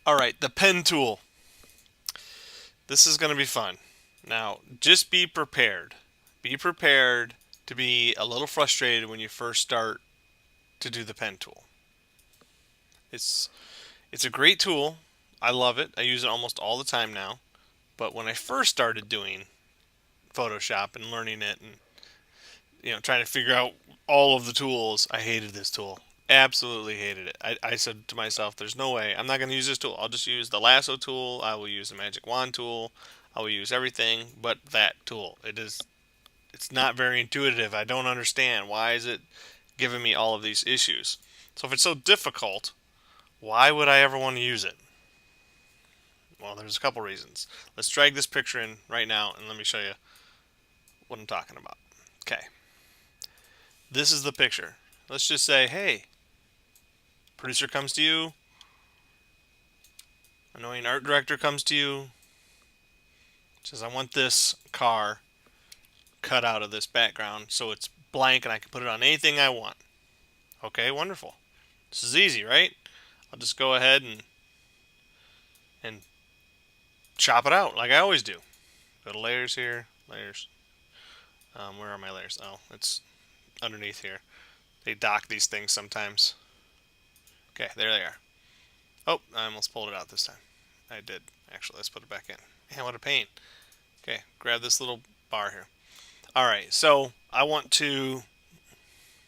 Alright, the pen tool. This is going to be fun. Now, just be prepared. Be prepared to be a little frustrated when you first start to do the pen tool. It's it's a great tool. I love it. I use it almost all the time now. But when I first started doing Photoshop and learning it and trying to figure out all of the tools, I hated this tool. Absolutely hated it. I said to myself, there's no way. I'm not going to use this tool. I'll just use the lasso tool. I will use the magic wand tool. I will use everything but that tool. It's not very intuitive. I don't understand. Why is it giving me all of these issues? So if it's so difficult, why would I ever want to use it? Well, there's a couple reasons. Let's drag this picture in right now and let me show you what I'm talking about. Okay. This is the picture. Let's just say, hey, producer comes to you, annoying art director comes to you, says, I want this car cut out of this background so it's blank and I can put it on anything I want. Okay, wonderful. This is easy, right? I'll just go ahead and chop it out like I always do. Go to layers here, layers. Where are my layers? Oh, it's underneath here. They dock these things sometimes. Okay, there they are. Oh, I almost pulled it out this time. I did. Actually, let's put it back in. Man, what a pain. Okay, grab this little bar here. Alright, so I want to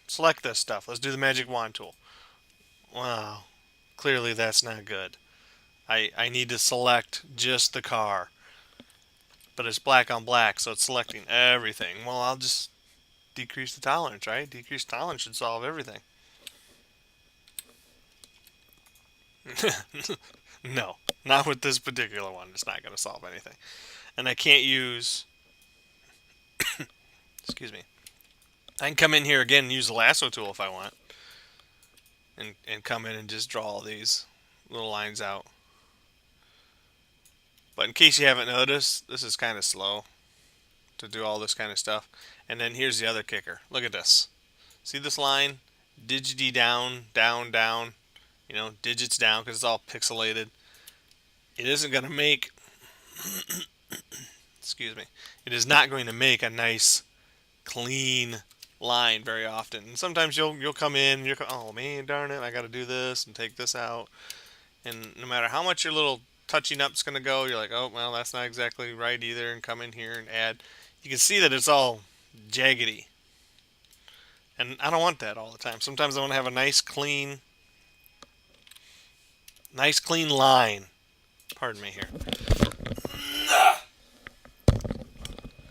select this stuff. Let's do the magic wand tool. Wow, clearly that's not good. I need to select just the car. But it's black on black, so it's selecting everything. Well, I'll just decrease the tolerance, right? Decrease tolerance should solve everything. No, not with this particular one. It's not going to solve anything. And I can't use, excuse me, I can come in here again and use the lasso tool if I want. And come in and just draw all these little lines out. But in case you haven't noticed, this is kind of slow to do all this kind of stuff. And then here's the other kicker. Look at this. See this line? Digity down, down, down. Digits down because it's all pixelated. It isn't going to make, excuse me, it is not going to make a nice, clean line very often. And sometimes you'll come in, oh man, darn it, I got to do this and take this out. And no matter how much your little touching up's going to go, you're like, oh, well, that's not exactly right either, and come in here and add. You can see that it's all jaggedy. And I don't want that all the time. Sometimes I want to have a nice clean line. Pardon me here.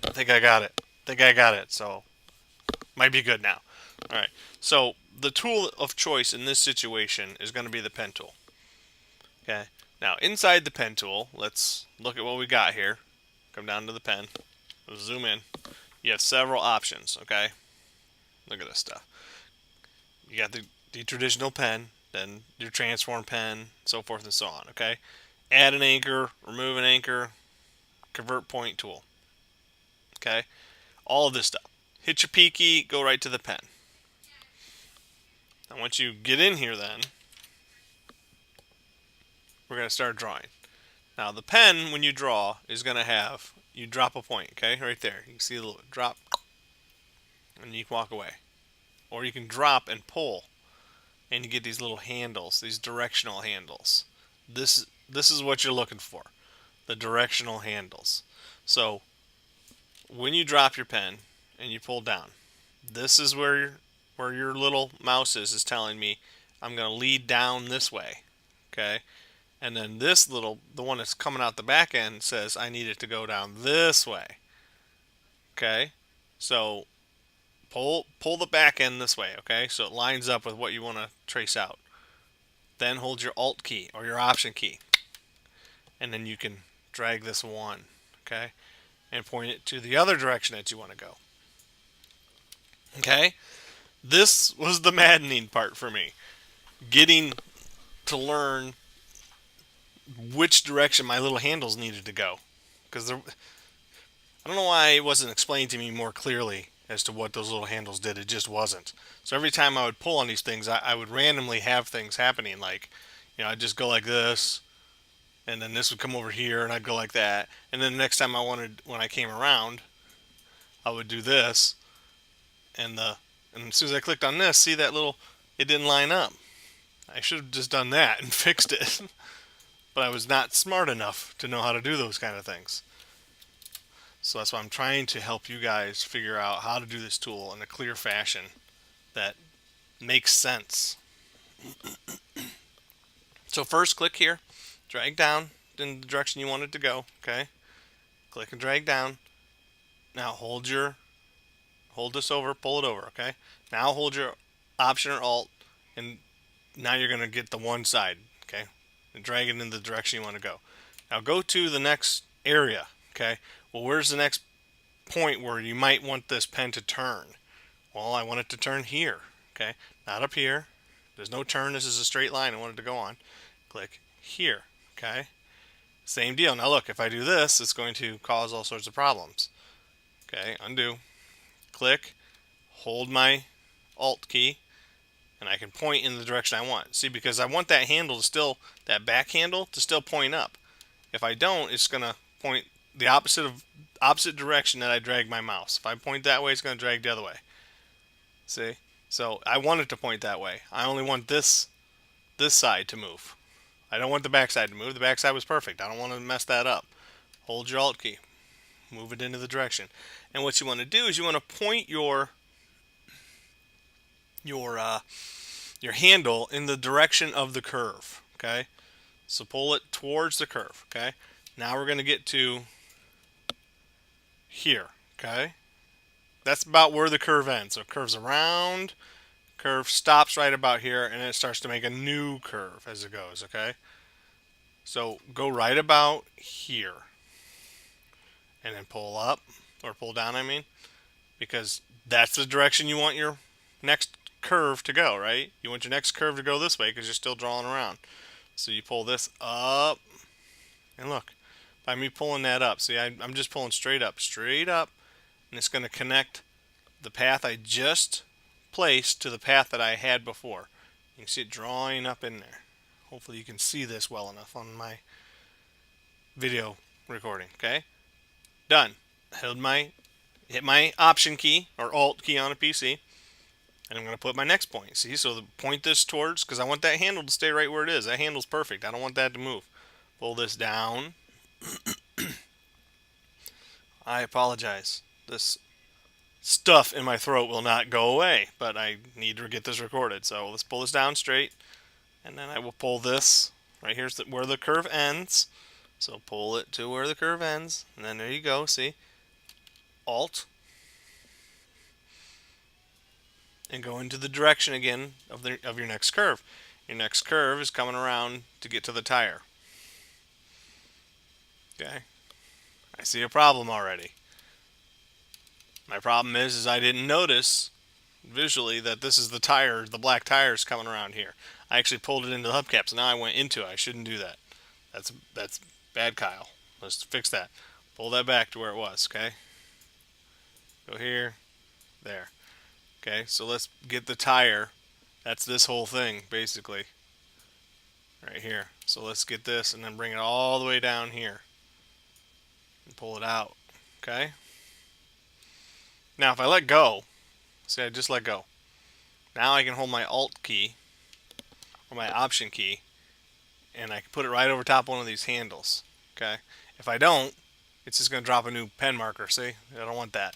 I think I got it. So might be good now. All right. So the tool of choice in this situation is going to be the pen tool. Okay. Now inside the pen tool, let's look at what we got here. Come down to the pen. Let's zoom in. You have several options. Okay. Look at this stuff. You got the traditional pen, then your transform pen, so forth and so on. Okay. Add an anchor, remove an anchor, convert point tool. Okay. All of this stuff. Hit your P key, go right to the pen. Now once you get in here then, we're going to start drawing. Now the pen, when you draw, is going to have, you drop a point, okay, right there. You can see the little drop, and you can walk away. Or you can drop and pull, and you get these little handles, these directional handles. This is what you're looking for, the directional handles. So when you drop your pen and you pull down, this is where your little mouse is telling me I'm going to lead down this way, okay? And then the one that's coming out the back end says I need it to go down this way, okay? So pull the back end this way, okay? So it lines up with what you want to trace out. Then hold your Alt key or your Option key, and then you can drag this one, okay? And point it to the other direction that you want to go. Okay? This was the maddening part for me. Getting to learn which direction my little handles needed to go. Because I don't know why it wasn't explained to me more clearly as to what those little handles did. It just wasn't. So every time I would pull on these things, I would randomly have things happening. Like, I'd just go like this, and then this would come over here, and I'd go like that. And then the next time when I came around, I would do this, and as soon as I clicked on this, see that little, it didn't line up. I should have just done that and fixed it. But I was not smart enough to know how to do those kind of things. So that's why I'm trying to help you guys figure out how to do this tool in a clear fashion that makes sense. So first, click here, drag down in the direction you want it to go. Okay, click and drag down. Now hold this over, pull it over. Okay, now hold your Option or Alt, and now you're going to get the one side. Okay, and drag it in the direction you want to go. Now go to the next area. Okay, well, where's the next point where you might want this pen to turn? Well, I want it to turn here. Okay, not up here. There's no turn. This is a straight line I want it to go on. Click here. Okay, same deal. Now look, if I do this, it's going to cause all sorts of problems. Okay, undo. Click, hold my Alt key, and I can point in the direction I want. See, because I want that handle to still, that back handle to still point up. If I don't, it's going to point the opposite direction that I drag my mouse. If I point that way, it's going to drag the other way. See? So I want it to point that way. I only want this side to move. I don't want the back side to move. The back side was perfect. I don't want to mess that up. Hold your Alt key. Move it into the direction. And what you want to do is you want to point your handle in the direction of the curve. Okay? So pull it towards the curve. Okay? Now we're going to get to here. Okay? That's about where the curve ends. So it curves around, curve stops right about here, and it starts to make a new curve as it goes. Okay? So go right about here. And then pull up, or pull down, I mean, because that's the direction you want your next curve to go, right? You want your next curve to go this way because you're still drawing around. So you pull this up, and look, by me pulling that up, see, I'm just pulling straight up, and it's going to connect the path I just placed to the path that I had before. You can see it drawing up in there. Hopefully you can see this well enough on my video recording, okay? Done. Hit my Option key or Alt key on a PC, and I'm going to put my next point. See, so point this towards, because I want that handle to stay right where it is. That handle's perfect. I don't want that to move. Pull this down. I apologize. This stuff in my throat will not go away, but I need to get this recorded. So let's pull this down straight, and then I will pull this. Right here's where the curve ends. So pull it to where the curve ends, and then there you go, see? Alt. And go into the direction again of your next curve. Your next curve is coming around to get to the tire. Okay? I see a problem already. My problem is I didn't notice visually that this is the tire, the black tire is coming around here. I actually pulled it into the hubcap, so now I went into it. I shouldn't do that. That's bad, Kyle. Let's fix that. Pull that back to where it was, okay? Go here, there. Okay, so let's get the tire. That's this whole thing, basically. Right here. So let's get this and then bring it all the way down here. And pull it out, okay? Now if I let go, see, I just let go. Now I can hold my Alt key, or my Option key, and I can put it right over top of one of these handles. Okay. If I don't, it's just going to drop a new pen marker. See? I don't want that.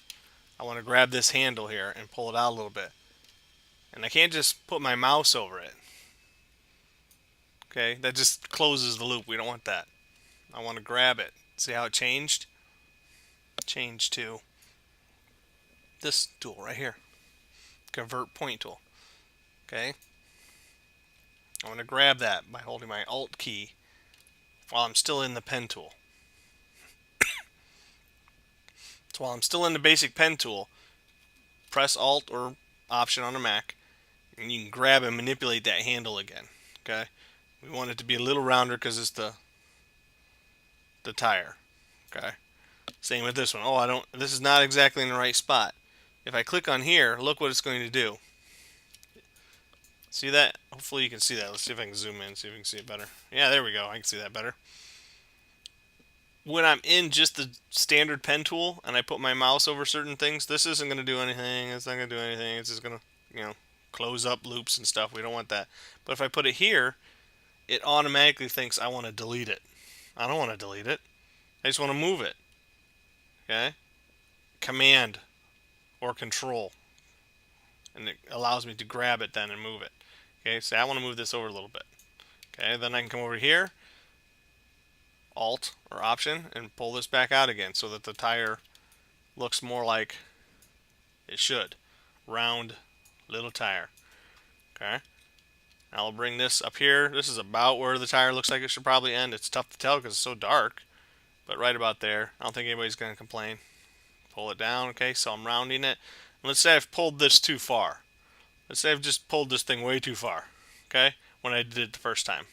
I want to grab this handle here and pull it out a little bit. And I can't just put my mouse over it. Okay. That just closes the loop. We don't want that. I want to grab it. See how it changed? Changed to this tool right here. Convert point tool. Okay. I want to grab that by holding my Alt key while I'm still in the pen tool. So while I'm still in the basic pen tool, press Alt or Option on a Mac, and you can grab and manipulate that handle again. Okay, we want it to be a little rounder because it's the tire. Okay, same with this one. Oh, this is not exactly in the right spot. If I click on here, look what it's going to do. See that? Hopefully you can see that. Let's see if I can zoom in, see if we can see it better. Yeah, there we go. I can see that better. when I'm in just the standard pen tool and I put my mouse over certain things, this isn't going to do anything. It's not going to do anything. It's just going to, close up loops and stuff. We don't want that. But if I put it here, it automatically thinks I want to delete it. I don't want to delete it. I just want to move it. Okay? Command or control. And it allows me to grab it then and move it. Okay, so I want to move this over a little bit. Okay, then I can come over here, Alt or Option, and pull this back out again so that the tire looks more like it should. Round little tire. Okay. I'll bring this up here. This is about where the tire looks like it should probably end. It's tough to tell because it's so dark, but right about there. I don't think anybody's going to complain. Pull it down. Okay, so I'm rounding it. Let's say I've pulled this too far. Let's say I've just pulled this thing way too far. Okay, when I did it the first time.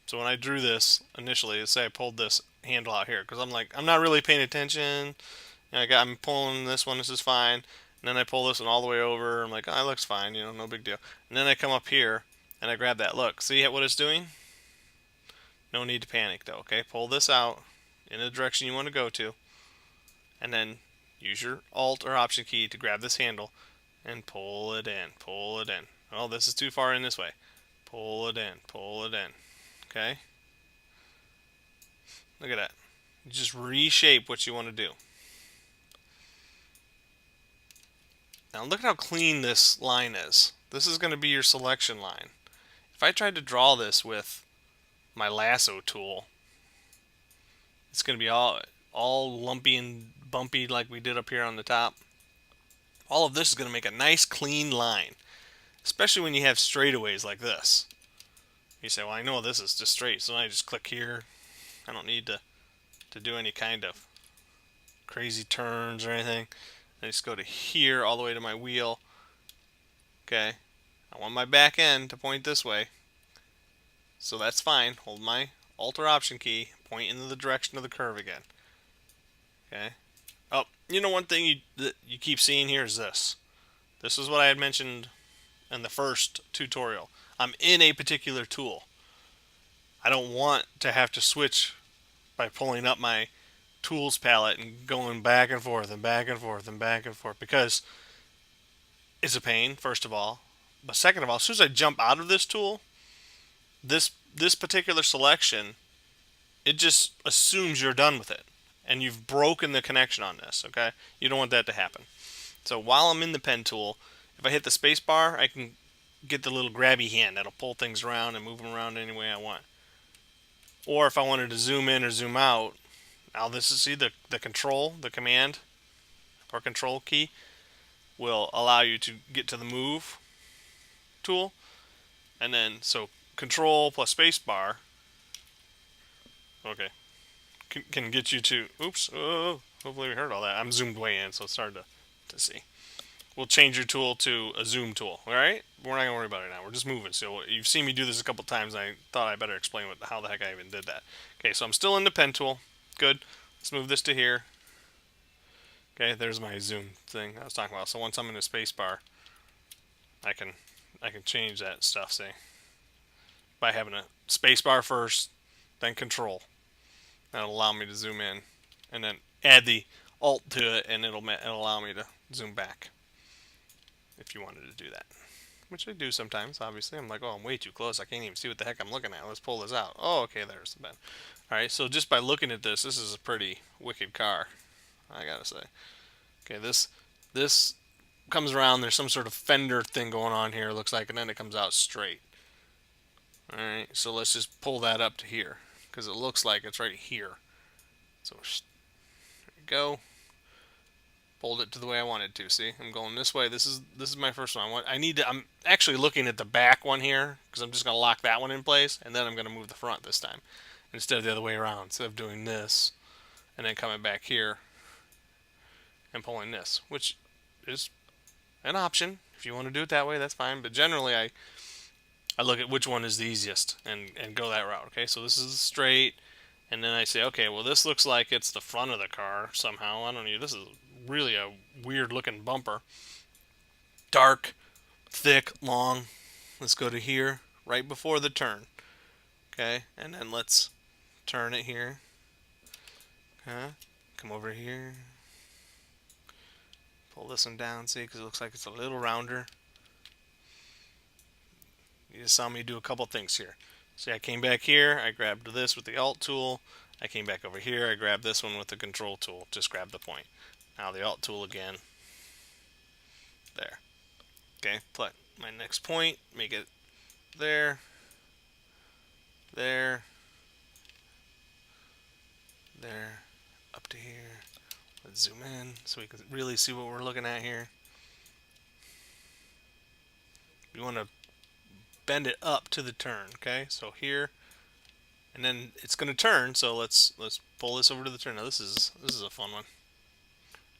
So when I drew this initially, let's say I pulled this handle out here because I'm not really paying attention. I'm pulling this one. This is fine. And then I pull this one all the way over. I'm like, oh, that looks fine. No big deal. And then I come up here and I grab that. Look, see what it's doing? No need to panic though. Okay, pull this out in the direction you want to go to, and then use your Alt or Option key to grab this handle and pull it in. Pull it in. Oh, this is too far in this way. Pull it in. Pull it in. Okay. Look at that. You just reshape what you want to do. Now look at how clean this line is. This is going to be your selection line. If I tried to draw this with my lasso tool, it's going to be all lumpy and bumpy like we did up here on the top. All of this is going to make a nice clean line, especially when you have straightaways like this. You say, well, I know this is just straight, so I just click here. I don't need to do any kind of crazy turns or anything. I just go to here all the way to my wheel. Okay, I want my back end to point this way, so that's fine. Hold my Alt or Option key, point into the direction of the curve again. Okay. Oh, one thing that you keep seeing here is this. This is what I had mentioned in the first tutorial. I'm in a particular tool. I don't want to have to switch by pulling up my tools palette and going back and forth and back and forth and back and forth because it's a pain, first of all. But second of all, as soon as I jump out of this tool, this particular selection, it just assumes you're done with it. And you've broken the connection on this, okay? You don't want that to happen. So while I'm in the pen tool, if I hit the space bar, I can get the little grabby hand that'll pull things around and move them around any way I want. Or if I wanted to zoom in or zoom out, now this is, see the control, the command or control key will allow you to get to the move tool. And then, so control plus space bar, okay, can get you to, oops, oh, hopefully we heard all that. I'm zoomed way in, so it's hard to see. We'll change your tool to a zoom tool, alright? We're not going to worry about it now. We're just moving. So you've seen me do this a couple times, and I thought I better explain how the heck I even did that. Okay, so I'm still in the pen tool. Good. Let's move this to here. Okay, there's my zoom thing I was talking about. So once I'm in the space bar, I can change that stuff, see? By having a space bar first, then control. That'll allow me to zoom in, and then add the Alt to it, and it'll allow me to zoom back. If you wanted to do that, which I do sometimes, obviously. I'm like, oh, I'm way too close. I can't even see what the heck I'm looking at. Let's pull this out. Oh, okay, there's the bend. Alright, so just by looking at this is a pretty wicked car, I gotta say. Okay, this comes around. There's some sort of fender thing going on here, looks like, and then it comes out straight. Alright, so let's just pull that up to here, because it looks like it's right here. So, there we go. Pulled it to the way I wanted to. See, I'm going this way. This is my first one. I'm actually looking at the back one here because I'm just gonna lock that one in place, and then I'm gonna move the front this time instead of the other way around. Instead of doing this and then coming back here and pulling this, which is an option. If you want to do it that way, that's fine. But generally, I look at which one is the easiest and go that route. Okay, so this is straight, and then I say, okay, well, this looks like it's the front of the car somehow. I don't know. This is really a weird looking bumper. Dark, thick, long. Let's go to here, right before the turn. Okay, and then let's turn it here. Come over here. Pull this one down, see, because it looks like it's a little rounder. You just saw me do a couple things here. See, I came back here, I grabbed this with the Alt tool. I came back over here, I grabbed this one with the Control tool. Just grab the point. Now the Alt tool again. There. Okay, put my next point, make it there, there, there, up to here. Let's zoom in so we can really see what we're looking at here. You want to bend it up to the turn, okay? So here, and then it's going to turn. So let's pull this over to the turn. Now this is a fun one.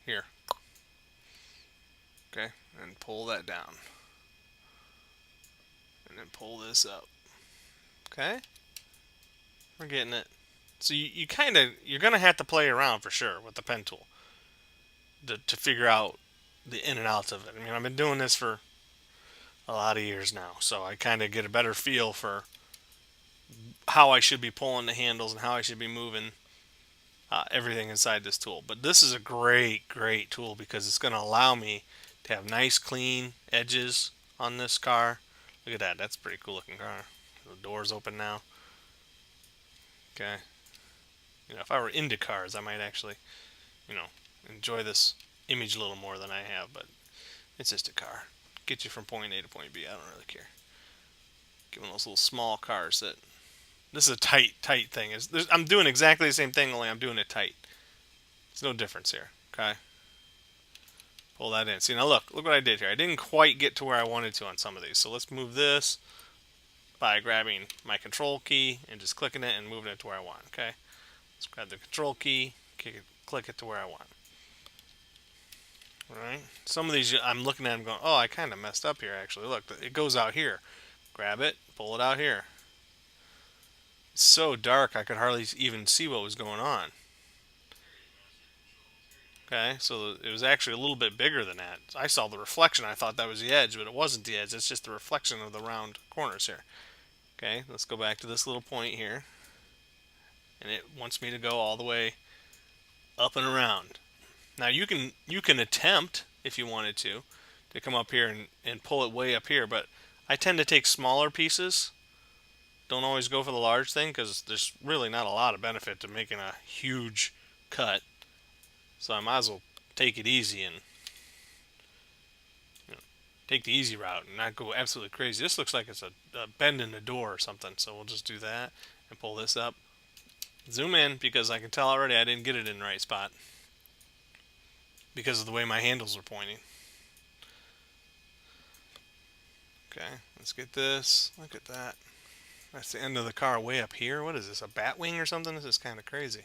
Here, okay, and pull that down, and then pull this up. Okay, we're getting it. So you're going to have to play around for sure with the pen tool to figure out the in and outs of it. I mean, I've been doing this for a lot of years now, so I kind of get a better feel for how I should be pulling the handles and how I should be moving everything inside this tool. But this is a great tool because it's going to allow me to have nice clean edges on this car. Look at that, that's a pretty cool looking car. The door's open now. Okay, you know, if I were into cars, I might actually, you know, enjoy this image a little more than I have, but it's just a car. Get you from point A to point B, I don't really care. Get one of those little small cars that, this is a tight thing. I'm doing exactly the same thing, only I'm doing it tight. There's no difference here, okay? Pull that in. See, now look what I did here. I didn't quite get to where I wanted to on some of these, so let's move this by grabbing my control key and just clicking it and moving it to where I want, okay? Let's grab the control key, click it to where I want. Alright, some of these I'm looking at them going, oh, I kind of messed up here actually. Look, it goes out here. Grab it, pull it out here. It's so dark I could hardly even see what was going on. Okay, so it was actually a little bit bigger than that. I saw the reflection, I thought that was the edge, but it wasn't the edge, it's just the reflection of the round corners here. Okay, let's go back to this little point here. And it wants me to go all the way up and around. Now you can attempt, if you wanted to come up here and pull it way up here, but I tend to take smaller pieces. Don't always go for the large thing because there's really not a lot of benefit to making a huge cut. So I might as well take it easy and, you know, take the easy route and not go absolutely crazy. This looks like it's a bend in the door or something, so we'll just do that and pull this up. Zoom in because I can tell already I didn't get it in the right spot because of the way my handles are pointing. Okay, let's get this. Look at that. That's the end of the car way up here. What is this, a bat wing or something? This is kind of crazy.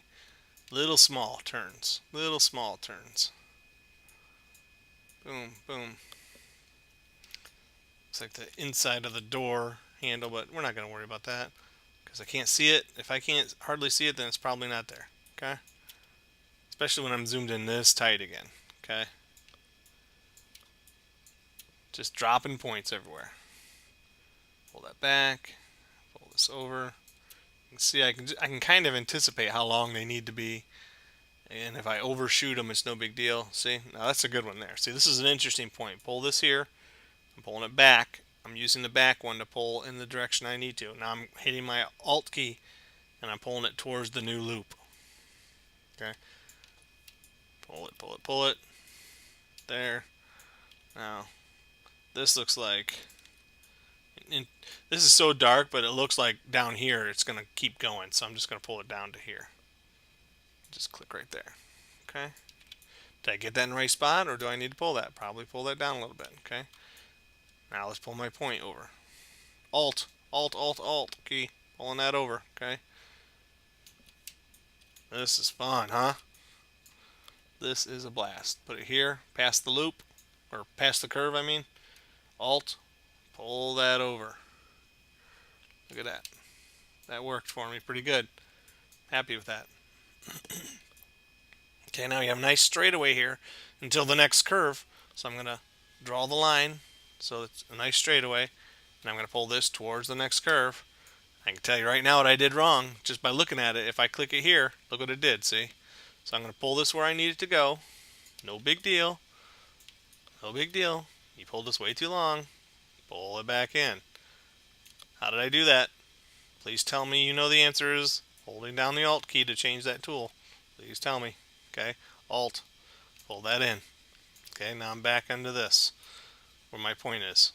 Little small turns. Little small turns. Boom, boom. Looks like the inside of the door handle, but we're not going to worry about that because I can't see it. If I can't hardly see it, then it's probably not there. Okay? Especially when I'm zoomed in this tight again. Okay? Just dropping points everywhere. Pull that back. Pull this over. You can see I can kind of anticipate how long they need to be. And if I overshoot them, it's no big deal. See? Now that's a good one there. See, this is an interesting point. Pull this here. I'm pulling it back. I'm using the back one to pull in the direction I need to. Now I'm hitting my Alt key and I'm pulling it towards the new loop. Okay? Pull it, pull it, pull it. There. Now, this looks like, this is so dark, but it looks like down here it's going to keep going. So I'm just going to pull it down to here. Just click right there. Okay. Did I get that in the right spot, or do I need to pull that? Probably pull that down a little bit. Okay. Now let's pull my point over. Alt, Alt, Alt, Alt key. Pulling that over. Okay. This is fun, huh? This is a blast. Put it here, past the loop, or past the curve, I mean. Alt, pull that over. Look at that. That worked for me pretty good. Happy with that. Okay, now you have a nice straightaway here until the next curve. So I'm going to draw the line so it's a nice straightaway. And I'm going to pull this towards the next curve. I can tell you right now what I did wrong just by looking at it. If I click it here, look what it did, see? So I'm going to pull this where I need it to go. No big deal. No big deal. You pulled this way too long. Pull it back in. How did I do that? Please tell me you know the answer is holding down the Alt key to change that tool. Please tell me. Okay, Alt. Pull that in. Okay, now I'm back into this, where my point is.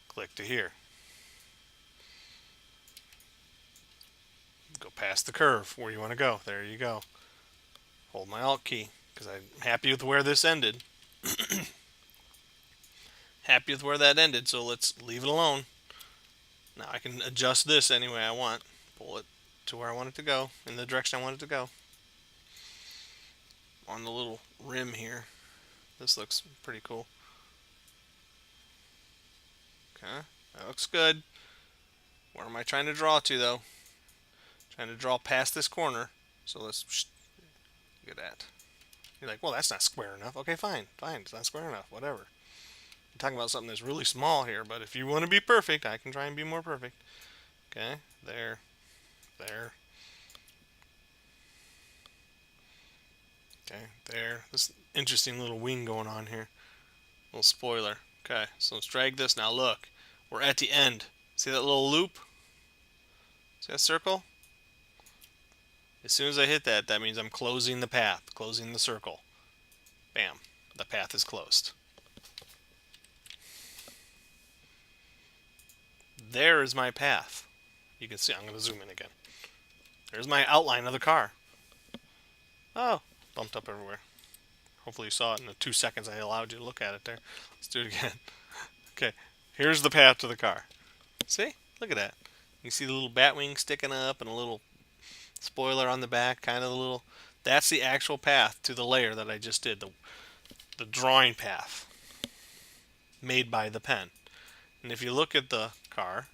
Click to here. Go past the curve where you want to go. There you go. Hold my Alt key, because I'm happy with where this ended. Happy with where that ended, so let's leave it alone. Now I can adjust this any way I want. Pull it to where I want it to go, in the direction I want it to go. On the little rim here. This looks pretty cool. Okay, that looks good. Where am I trying to draw to, though? Trying to draw past this corner. So let's look at that. You're like, well, that's not square enough. Okay, fine. It's not square enough. Whatever. I'm talking about something that's really small here, but if you want to be perfect, I can try and be more perfect. Okay, there. Okay, there. This interesting little wing going on here. Little spoiler. Okay, so let's drag this. Now look, we're at the end. See that little loop? See that circle? As soon as I hit that, that means I'm closing the path, closing the circle. Bam, the path is closed. There is my path. You can see, I'm going to zoom in again. There's my outline of the car. Oh, bumped up everywhere. Hopefully you saw it in the 2 seconds I allowed you to look at it there. Let's do it again. Okay, here's the path to the car. See? Look at that. You see the little bat wing sticking up and a little spoiler on the back, kind of a little. That's the actual path to the layer that I just did, the drawing path made by the pen. And if you look at the car,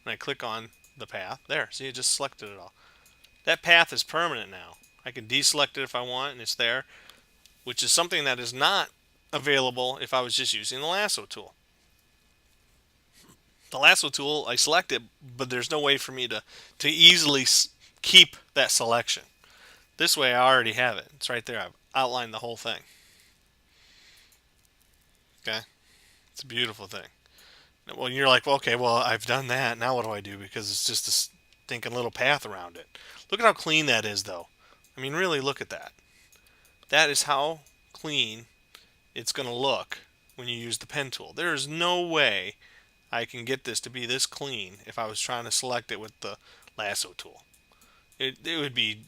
and I click on the path, there, see, it just selected it all. That path is permanent now. I can deselect it if I want, and it's there, which is something that is not available if I was just using the lasso tool. The lasso tool, I select it, but there's no way for me to easily keep that selection. This way I already have it. It's right there. I've outlined the whole thing. Okay? It's a beautiful thing. Well, you're like, well, okay, well, I've done that. Now what do I do? Because it's just a stinking little path around it. Look at how clean that is, though. I mean, really look at that. That is how clean it's going to look when you use the pen tool. There is no way I can get this to be this clean if I was trying to select it with the lasso tool. It would be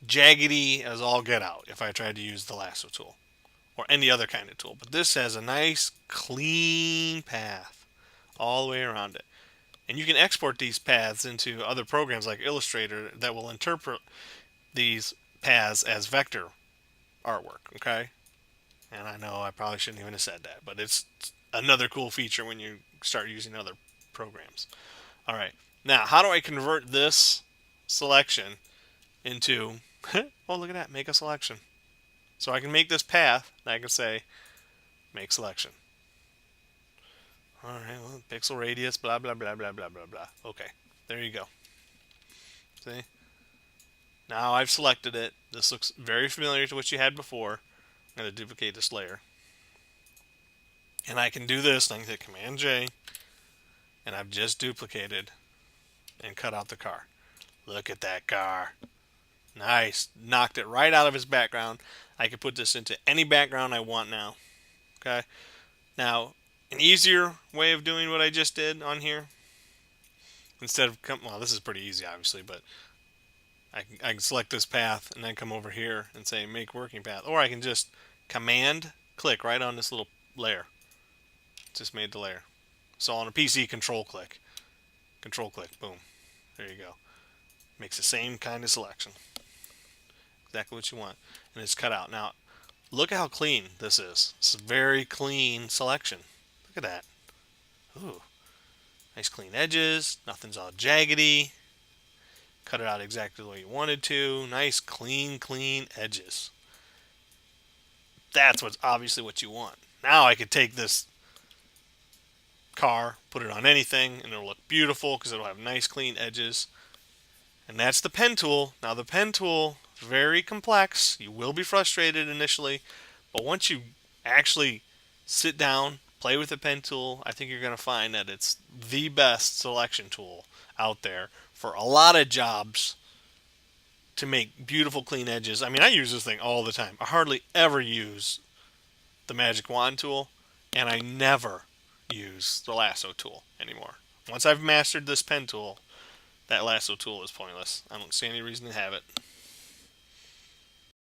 jaggedy as all get out if I tried to use the lasso tool or any other kind of tool. But this has a nice clean path all the way around it. And you can export these paths into other programs like Illustrator that will interpret these paths as vector artwork, okay? And I know I probably shouldn't even have said that, but it's another cool feature when you start using other programs. All right, now how do I convert this selection into, oh, look at that, make a selection. So I can make this path, and I can say, make selection. All right, well, pixel radius, blah, blah, blah, blah, blah, blah, blah. Okay, there you go. See? Now I've selected it. This looks very familiar to what you had before. I'm going to duplicate this layer. And I can do this, and I can hit Command J, and I've just duplicated and cut out the car. Look at that car. Nice. Knocked it right out of its background. I can put this into any background I want now. Okay. Now, an easier way of doing what I just did on here, instead of, well, this is pretty easy, obviously, but I can select this path and then come over here and say make working path. Or I can just Command click right on this little layer. Just made the layer. So on a PC, control click, boom. There you go. Makes the same kind of selection. Exactly what you want. And it's cut out. Now, look at how clean this is. It's a very clean selection. Look at that. Ooh. Nice clean edges. Nothing's all jaggedy. Cut it out exactly the way you wanted to. Nice clean edges. That's what's obviously what you want. Now I could take this car, put it on anything, and it'll look beautiful because it'll have nice clean edges. And that's the pen tool. Now the pen tool, very complex. You will be frustrated initially, but once you actually sit down, play with the pen tool, I think you're going to find that it's the best selection tool out there for a lot of jobs to make beautiful clean edges. I mean, I use this thing all the time. I hardly ever use the magic wand tool, and I never use the lasso tool anymore. Once I've mastered this pen tool, that lasso tool is pointless. I don't see any reason to have it.